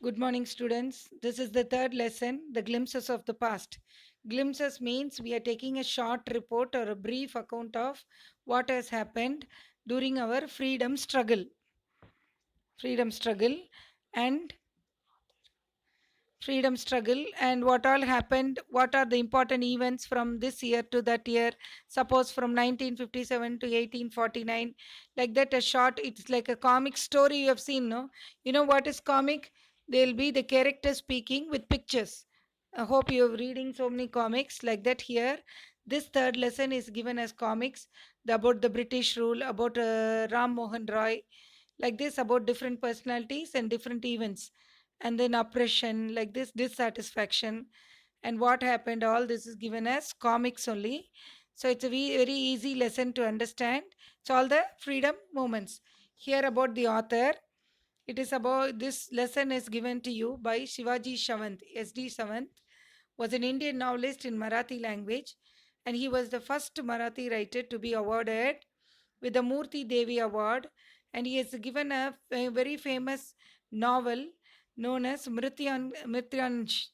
Good morning, students. This is the third lesson, the glimpses of the past. Glimpses means we are taking a short report or a brief account of what has happened during our freedom struggle, and what all happened, what are the important events from this year to that year, suppose from 1957 to 1849, like that. A short, it's like a comic story you have seen, no? You know what is comic? There'll be the character speaking with pictures. I hope you're reading so many comics like that. Here this third lesson is given as comics, about the British rule, about Ram Mohan Roy, like this, about different personalities and different events, and then oppression, like this, dissatisfaction, and what happened. All this is given as comics only. So it's a very easy lesson to understand. It's all the freedom moments. Here about the author, it is about, this lesson is given to you by Shivaji Sawant. S.D.Sawant was an Indian novelist in Marathi language, and he was the first Marathi writer to be awarded with the Murthy Devi Award. And he has given a very famous novel known as Mrityansh,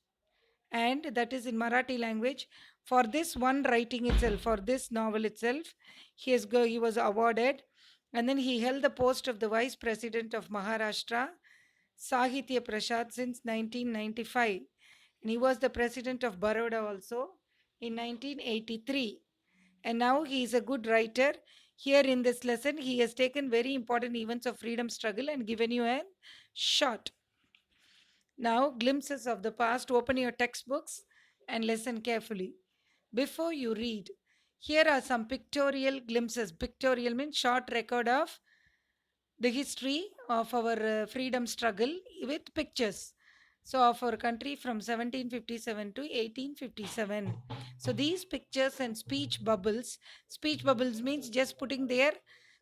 and that is in Marathi language. For this one writing itself, for this novel itself, he was awarded, and then he held the post of the Vice President of Maharashtra Sahitya Prasad since 1995, and he was the President of Baroda also in 1983. And now he is a good writer. Here in this lesson, he has taken very important events of freedom struggle and given you a short. Now, glimpses of the past. Open your textbooks and listen carefully. Before you read, here are some pictorial glimpses. Pictorial means short record of the history of our freedom struggle with pictures. So, of our country from 1757 to 1857. So, these pictures and speech bubbles means just putting their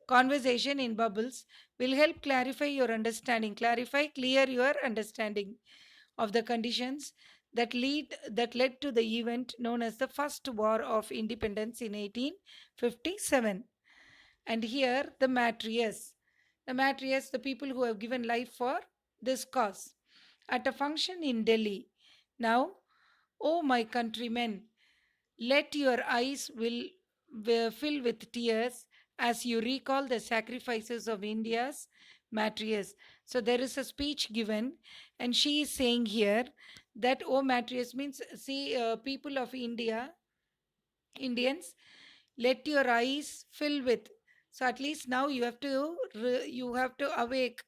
conversation in bubbles, will help clarify your understanding, clear your understanding of the conditions that led to the event known as the First War of Independence in 1857. And here the Martyrs. The Martyrs, the people who have given life for this cause. At a function in Delhi. Now, O my countrymen, let your eyes will fill with tears as you recall the sacrifices of India's Martyrs. So there is a speech given, and she is saying here that, O Martyrs means, see, people of India, Indians, let your eyes fill with. So at least now you have to awake,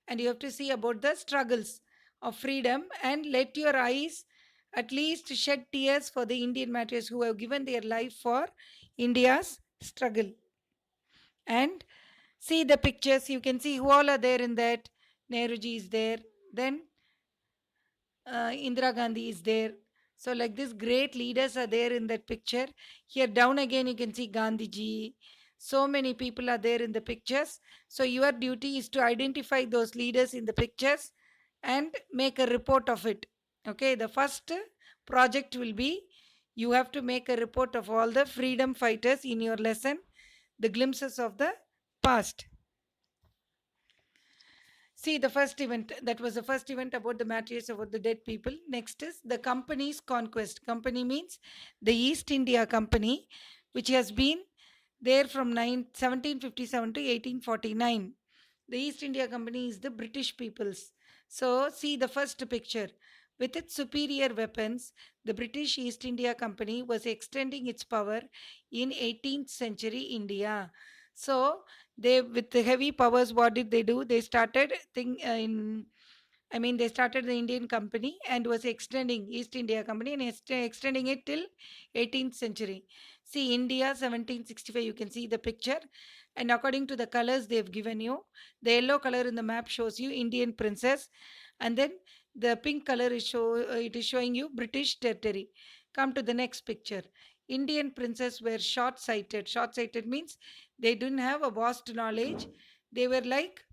and you have to see about the struggles of freedom, and let your eyes at least shed tears for the Indian martyrs who have given their life for India's struggle. And see the pictures, you can see who all are there in that. Nehruji is there, then Indira Gandhi is there. So, like this, great leaders are there in that picture. Here down again, you can see Gandhi ji. So many people are there in the pictures. So, your duty is to identify those leaders in the pictures and make a report of it. Okay, the first project will be, you have to make a report of all the freedom fighters in your lesson, the glimpses of the past. See the first event, that was the first event about the martyrs, about the dead people. Next is the company's conquest. Company means the East India Company, which has been there from 1757 to 1849. The East India Company is the British peoples. So, see the first picture. With its superior weapons, the British East India Company was extending its power in 18th century India. So, they, with the heavy powers, what did they do? They started they started the Indian Company and was extending East India Company and extending it till 18th century. See India 1765, you can see the picture, and according to the colors they've given you, the yellow color in the map shows you Indian princess, and then the pink color it is showing you British territory. Come to the next picture. Indian princes were short sighted. Short sighted means they didn't have a vast knowledge. They were like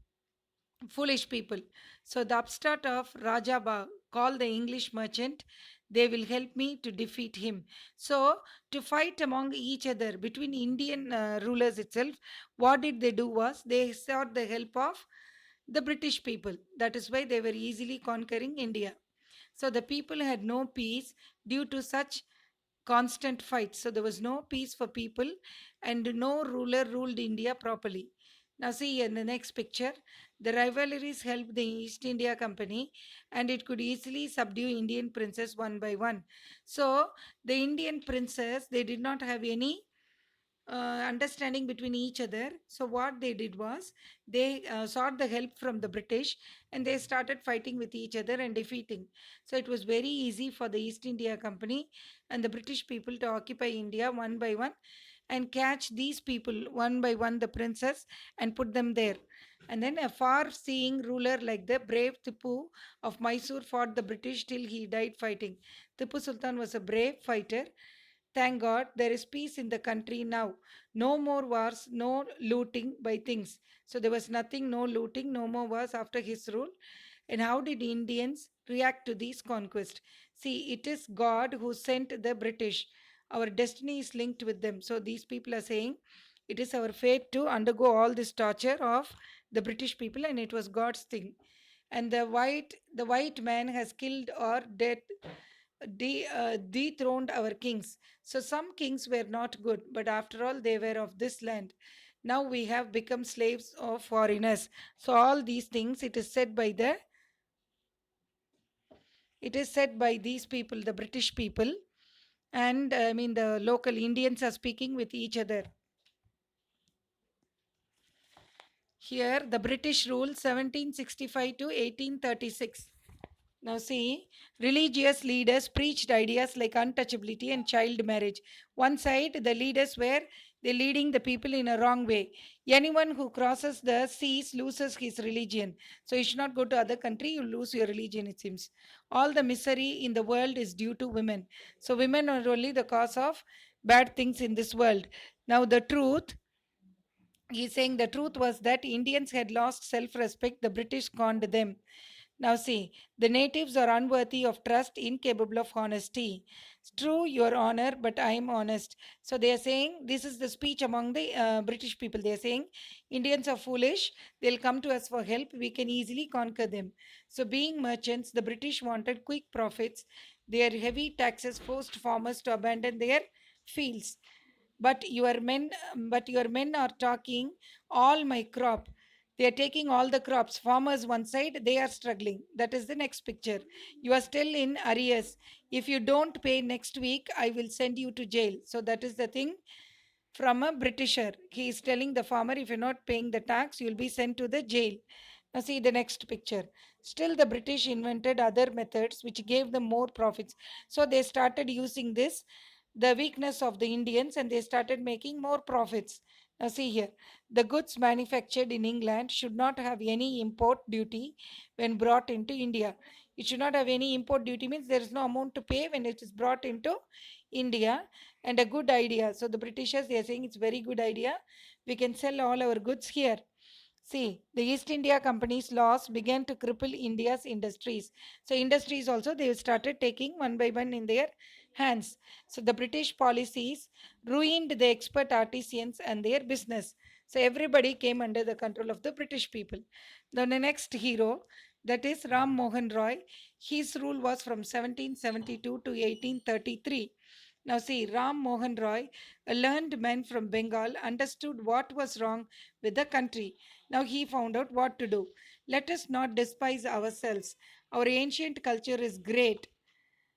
foolish people. So the upstart of Rajaba called the English merchant. They will help me to defeat him. So to fight among each other between Indian rulers itself, what did they do was they sought the help of The British people. That is why they were easily conquering India. So the people had no peace due to such constant fights. So there was no peace for people, and no ruler ruled India properly. Now, see in the next picture, the rivalries helped the East India Company, and it could easily subdue Indian princes one by one. So, the Indian princes, they did not have any understanding between each other. So what they did was they sought the help from the British, and they started fighting with each other and defeating. So it was very easy for the East India Company and the British people to occupy India one by one and catch these people one by one, the princes, and put them there. And then a far seeing ruler like the brave Tipu of Mysore fought the British till he died fighting. Tipu Sultan was a brave fighter. Thank God there is peace in the country now. No more wars, no looting by things. So there was nothing, no looting, no more wars after his rule. And how did Indians react to these conquests? See, it is God who sent the British. Our destiny is linked with them. So these people are saying it is our fate to undergo all this torture of the British people, and it was God's thing. And the white man has killed or dead dethroned our kings. So some kings were not good, but after all, they were of this land. Now we have become slaves of foreigners. So all these things, it is said by these people, the British people, and I mean the local Indians are speaking with each other. Here, the British rule 1765 to 1836. Now, see, religious leaders preached ideas like untouchability and child marriage. One side, the leaders were they leading the people in a wrong way. Anyone who crosses the seas loses his religion. So you should not go to other country, you lose your religion, it seems. All the misery in the world is due to women. So women are only the cause of bad things in this world. Now the truth, he's saying the truth was that Indians had lost self respect, the British conned them. Now, see, the natives are unworthy of trust, incapable of honesty. It's true, your honor, but I am honest. So, they are saying this is the speech among the British people. They are saying Indians are foolish, they'll come to us for help, we can easily conquer them. So, being merchants, the British wanted quick profits. Their heavy taxes forced farmers to abandon their fields. But your men are talking all my crop. They are taking all the crops. Farmers one side, they are struggling. That is the next picture. You are still in arrears. If you don't pay next week, I will send you to jail. So that is the thing from a Britisher. He is telling the farmer, if you're not paying the tax, you'll be sent to the jail. Now, see the next picture. Still, the British invented other methods which gave them more profits. So, they started using this, the weakness of the Indians, and they started making more profits. Now, see here, the goods manufactured in England should not have any import duty when brought into India. It should not have any import duty, means there is no amount to pay when it is brought into India, and a good idea. So the Britishers, they are saying it's very good idea. We can sell all our goods here. See, the East India Company's loss began to cripple India's industries. So industries also they started taking one by one in their hands. So the British policies ruined the expert artisans and their business. So everybody came under the control of the British people. Then the next hero, that is Ram Mohan Roy. His rule was from 1772 to 1833. Now, see, Ram Mohan Roy, a learned man from Bengal, understood what was wrong with the country. Now, he found out what to do. Let us not despise ourselves. Our ancient culture is great,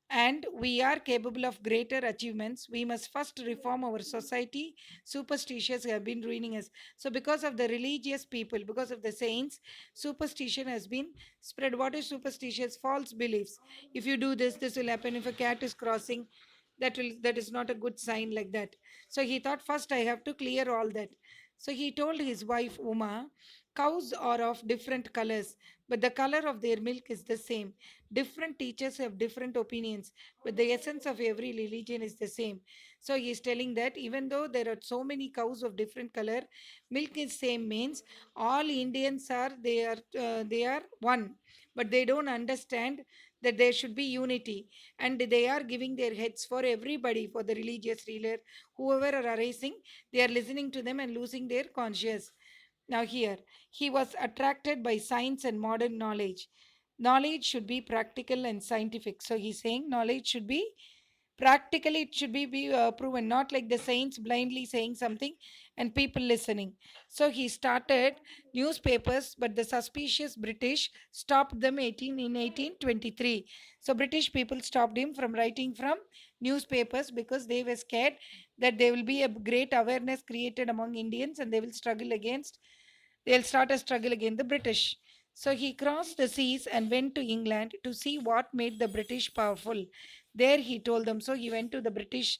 and we are capable of greater achievements. We must first reform our society. Superstitions have been ruining us. So because of the religious people, because of the saints, superstition has been spread. What is superstitious? False beliefs. If you do this, this will happen. If a cat is crossing, that is not a good sign, like that. So he thought, first I have to clear all that. So he told his wife Uma, cows are of different colors, but the color of their milk is the same. Different teachers have different opinions, but the essence of every religion is the same. So he is telling that even though there are so many cows of different color, milk is same, means all Indians are they are one, but they don't understand that there should be unity, and they are giving their heads for everybody, for the religious ruler, whoever are arising, they are listening to them and losing their conscience. Now, here, he was attracted by science and modern knowledge. Knowledge should be practical and scientific. So, he's saying knowledge should be practically, it should be proven, not like the saints blindly saying something and people listening. So, he started newspapers, but the suspicious British stopped them 18 in 1823. So, British people stopped him from writing from newspapers because they were scared that there will be a great awareness created among Indians and they will struggle against they'll start a struggle against the British. So he crossed the seas and went to England to see what made the British powerful. There he told them. So he went to the British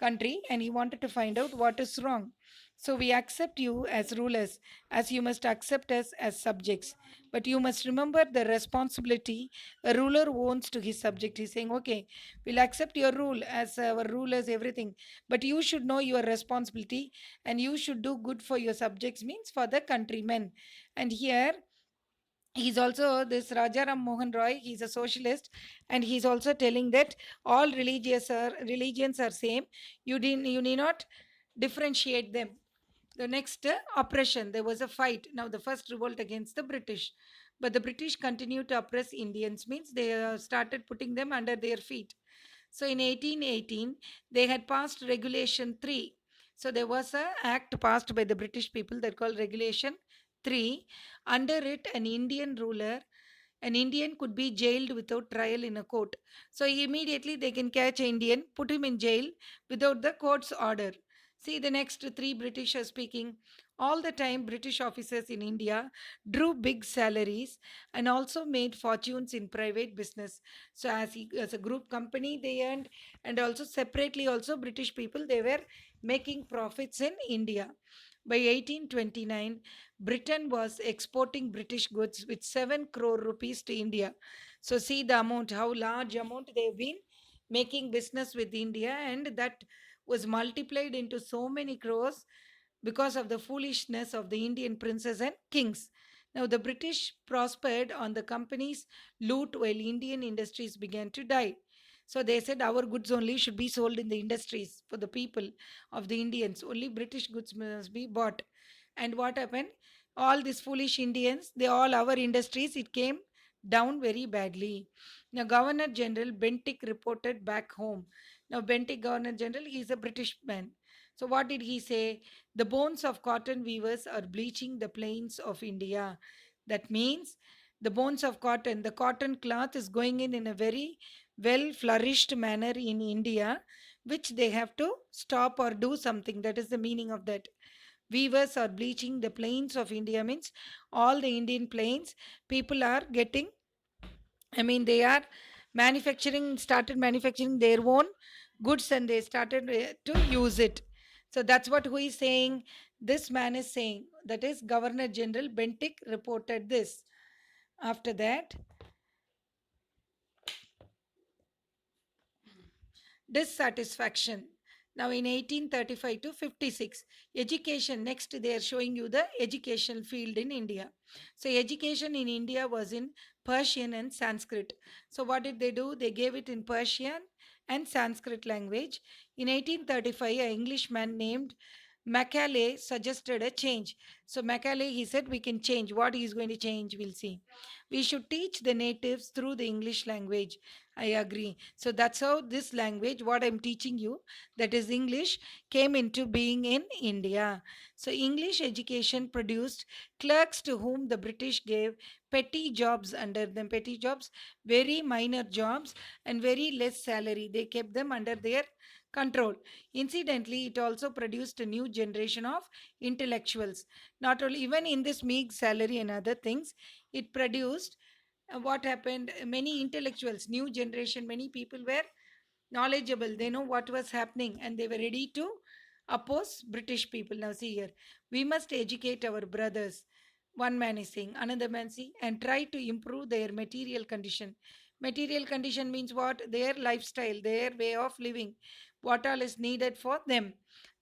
country and he wanted to find out what is wrong. So we accept you as rulers, as you must accept us as subjects. But you must remember the responsibility a ruler owns to his subject. He's saying, okay, we'll accept your rule as our rulers, everything. But you should know your responsibility and you should do good for your subjects, means for the countrymen. And here he's also this Raja Ram Mohan Roy, he's a socialist, and he's also telling that all religions are same. You need not differentiate them. The next oppression, there was a fight. Now the first revolt against the British, but the British continued to oppress Indians, means they started putting them under their feet. So in 1818, they had passed Regulation 3. So there was a act passed by the British people that called Regulation 3. Under it, an Indian could be jailed without trial in a court. So immediately they can catch an Indian, put him in jail without the court's order. See the next three British are speaking. All the time, British officers in India drew big salaries and also made fortunes in private business. So as a group company, they earned, and also separately, also British people they were making profits in India. By 1829, Britain was exporting British goods with 7 crore rupees to India. So see the amount, how large amount they've been making business with India, and that was multiplied into so many crores because of the foolishness of the Indian princes and kings. Now, the British prospered on the company's loot while Indian industries began to die. So they said our goods only should be sold in the industries for the people of the Indians. Only British goods must be bought. And what happened? All these foolish Indians, they all our industries, it came down very badly. Now, Governor General Bentinck reported back home. Now, Bentinck, Governor General, he is a British man. So, what did he say? The bones of cotton weavers are bleaching the plains of India. That means the bones of cotton, the cotton cloth is going in a very well flourished manner in India, which they have to stop or do something. That is the meaning of that. Weavers are bleaching the plains of India, means all the Indian plains, people are getting, they are started manufacturing their own goods and they started to use it. So that's what who is saying. This man is saying, that is Governor General Bentinck reported this. After that, dissatisfaction. Now in 1835 to 56, education, next they are showing you the educational field in India. So education in India was in Persian and Sanskrit. So what did they do? They gave it in Persian and Sanskrit language. In 1835, an Englishman named Macaulay suggested a change. So Macaulay, he said we can change. What he is going to change, we'll see. We should teach the natives through the English language. I agree. So that's how this language, what I'm teaching you, that is English, came into being in India. So English education produced clerks to whom the British gave petty jobs under them. Petty jobs, very minor jobs and very less salary. They kept them under their control. Incidentally, it also produced a new generation of intellectuals. Not only even in this meek salary and other things, it produced what happened, many intellectuals, new generation, many people were knowledgeable, they know what was happening and they were ready to oppose British people. Now see here, we must educate our brothers, one man is saying, another man see, and try to improve their material condition. Material condition means what? Their lifestyle, their way of living, what all is needed for them.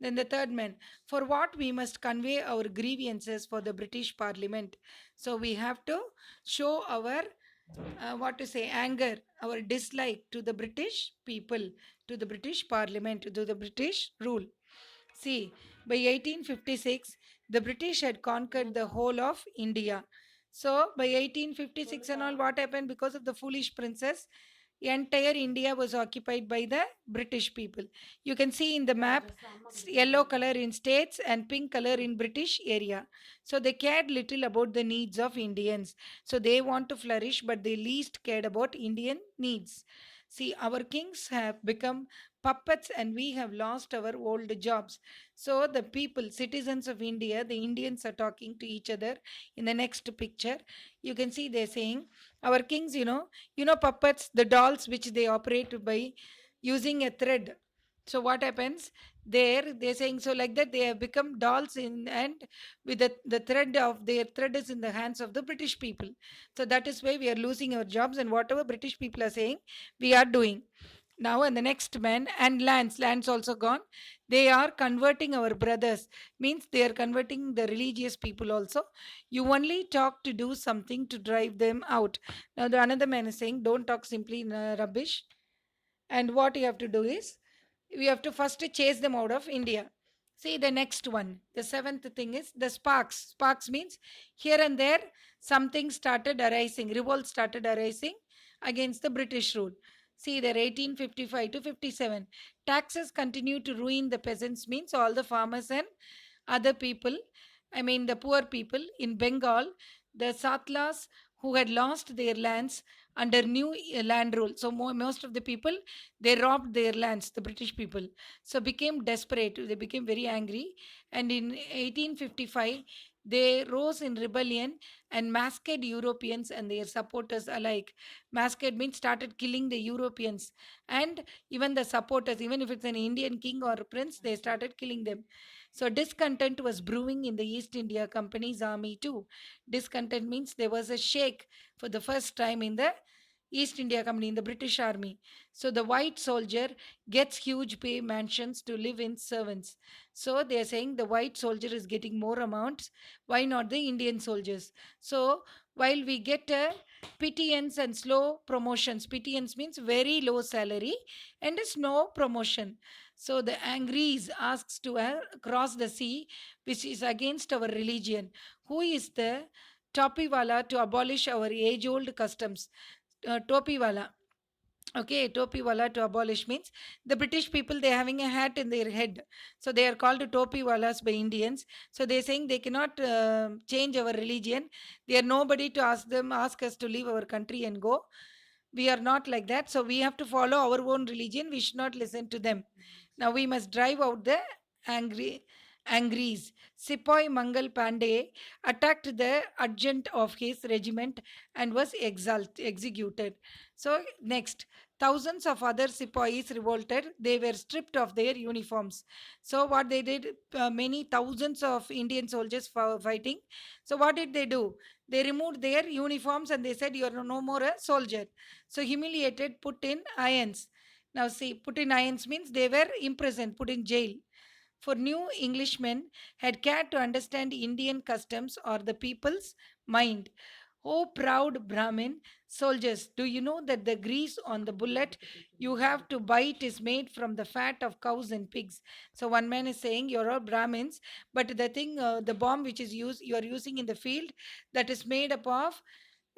Then the third man, for what we must convey our grievances for the British Parliament. So we have to show our what to say, anger, our dislike to the British people, to the British Parliament, to the British rule. See, by 1856, the British had conquered the whole of India. So by 1856 and all, what happened? Because of the foolish princess, entire India was occupied by the British people. You can see in the map, yellow color in states and pink color in British area. So they cared little about the needs of Indians. So they want to flourish, but they least cared about Indian needs. See, our kings have become puppets and we have lost our old jobs. So the people, citizens of India, the Indians are talking to each other in the next picture. You can see they're saying, our kings, puppets, the dolls which they operate by using a thread. So what happens? There they're saying, so like that they have become dolls in, and with the thread of their thread is in the hands of the British people. So that is why we are losing our jobs, and whatever British people are saying, we are doing. Now and the next man, and lands also gone. They are converting our brothers, means they are converting the religious people also. You only talk to do something to drive them out. Now the another man is saying, don't talk simply in rubbish, and what you have to do is, we have to first chase them out of India. See the next one. The seventh thing is the sparks. Sparks means here and there something started arising, revolt started arising against the British rule. See there 1855 to 57. Taxes continue to ruin the peasants, means all the farmers and other people, I mean the poor people in Bengal, the Satlas who had lost their lands under new land rule. So most of the people, they robbed their lands, the British people. So became desperate. They became very angry. And in 1855, they rose in rebellion and massacred Europeans and their supporters alike. Massacred means started killing the Europeans and even the supporters, even if it's an Indian king or prince, they started killing them. So discontent was brewing in the East India Company's army too. Discontent means there was a shake for the first time in the East India Company, in the British Army. So the white soldier gets huge pay mansions to live in servants. So they are saying the white soldier is getting more amounts. Why not the Indian soldiers? So while we get a pittance and slow promotions, pittance means very low salary and a slow promotion. So the Angries asks to cross the sea, which is against our religion. Who is the Topiwala to abolish our age-old customs? Topiwala. Okay, Topiwala to abolish means the British people, they're having a hat in their head. So they are called Topiwalas by Indians. So they're saying they cannot change our religion. They are nobody to ask us to leave our country and go. We are not like that. So we have to follow our own religion. We should not listen to them. Now we must drive out the angry angries. Sepoy Mangal Pandey attacked the adjutant of his regiment and was executed. So next, thousands of other sepoys revolted. They were stripped of their uniforms. So what they did, many thousands of Indian soldiers fighting. So what did they do? They removed their uniforms and they said, you are no more a soldier. So humiliated, put in irons. Now see, put in irons means they were imprisoned, put in jail. For new Englishmen had cared to understand Indian customs or the people's mind. Oh, proud Brahmin soldiers, do you know that the grease on the bullet you have to bite is made from the fat of cows and pigs? So one man is saying, you're all Brahmins, but the thing, the bomb which is used, you are using in the field, that is made up of,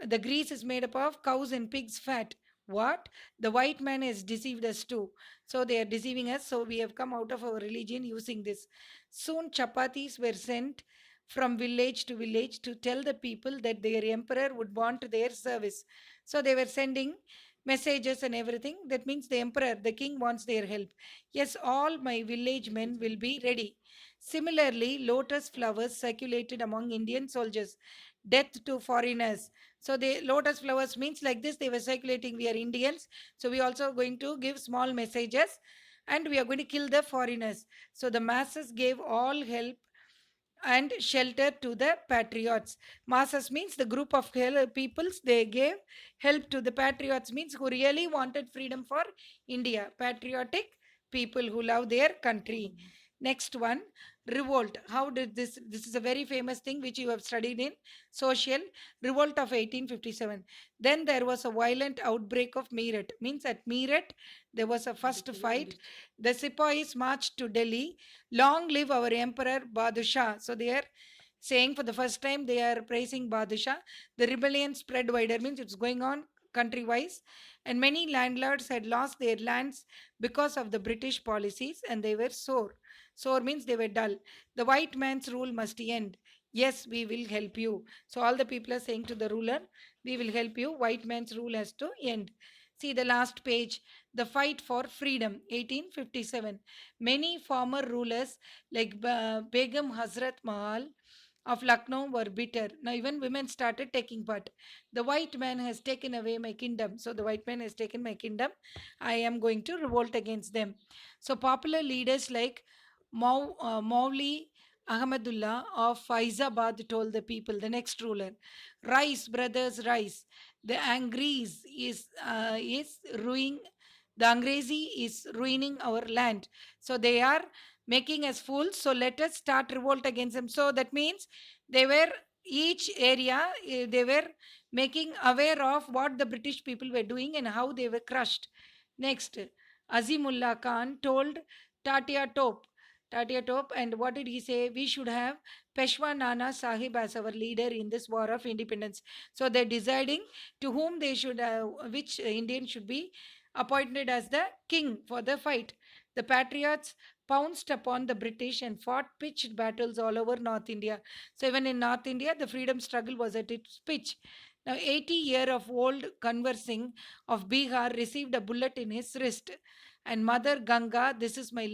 the grease is made up of cows and pigs' fat. What? The white man has deceived us too. So they are deceiving us. So we have come out of our religion using this. Soon chapatis were sent from village to village to tell the people that their emperor would want their service. So they were sending messages and everything. That means the emperor, the king wants their help. Yes, all my village men will be ready. Similarly, lotus flowers circulated among Indian soldiers. Death to foreigners. So the lotus flowers means like this, they were circulating. We are Indians, so we also going to give small messages and we are going to kill the foreigners. So the masses gave all help and shelter to the patriots. Masses means the group of peoples, they gave help to the patriots, means who really wanted freedom for India. Patriotic people who love their country. Next one, revolt. How did this is a very famous thing which you have studied in social, revolt of 1857. Then there was a violent outbreak of Meerut. Means at Meerut, there was a first fight. The Sepoys marched to Delhi. Long live our Emperor Badshah. So they are saying for the first time they are praising Badshah. The rebellion spread wider, means it's going on country wise, and many landlords had lost their lands because of the British policies, and they were sore. Sore means they were dull. The white man's rule must end. Yes, we will help you. So all the people are saying to the ruler, we will help you. White man's rule has to end. See the last page, the fight for freedom, 1857. Many former rulers like Begum Hazrat Mahal of Lucknow were bitter. Now, even women started taking part. The white man has taken away my kingdom. So, the white man has taken my kingdom. I am going to revolt against them. So, popular leaders like Mauli Ahmadullah of Faizabad told the people, the next ruler, rise, brothers, rise. The Angres is ruining. The Angrezi is ruining our land. So they are making us fools. So let us start revolt against them. So that means they were each area they were making aware of what the British people were doing and how they were crushed. Next, Azimullah Khan told Tatia Tope. Tatia Tope, and what did he say? We should have Peshwa Nana Sahib as our leader in this war of independence. So they're deciding to whom they should, which Indian should be appointed as the king for the fight. The patriots pounced upon the British and fought pitched battles all over North India. So even in North India, the freedom struggle was at its pitch. Now, 80-year-old Kanwar Singh of Bihar received a bullet in his wrist. And Mother Ganga, this is my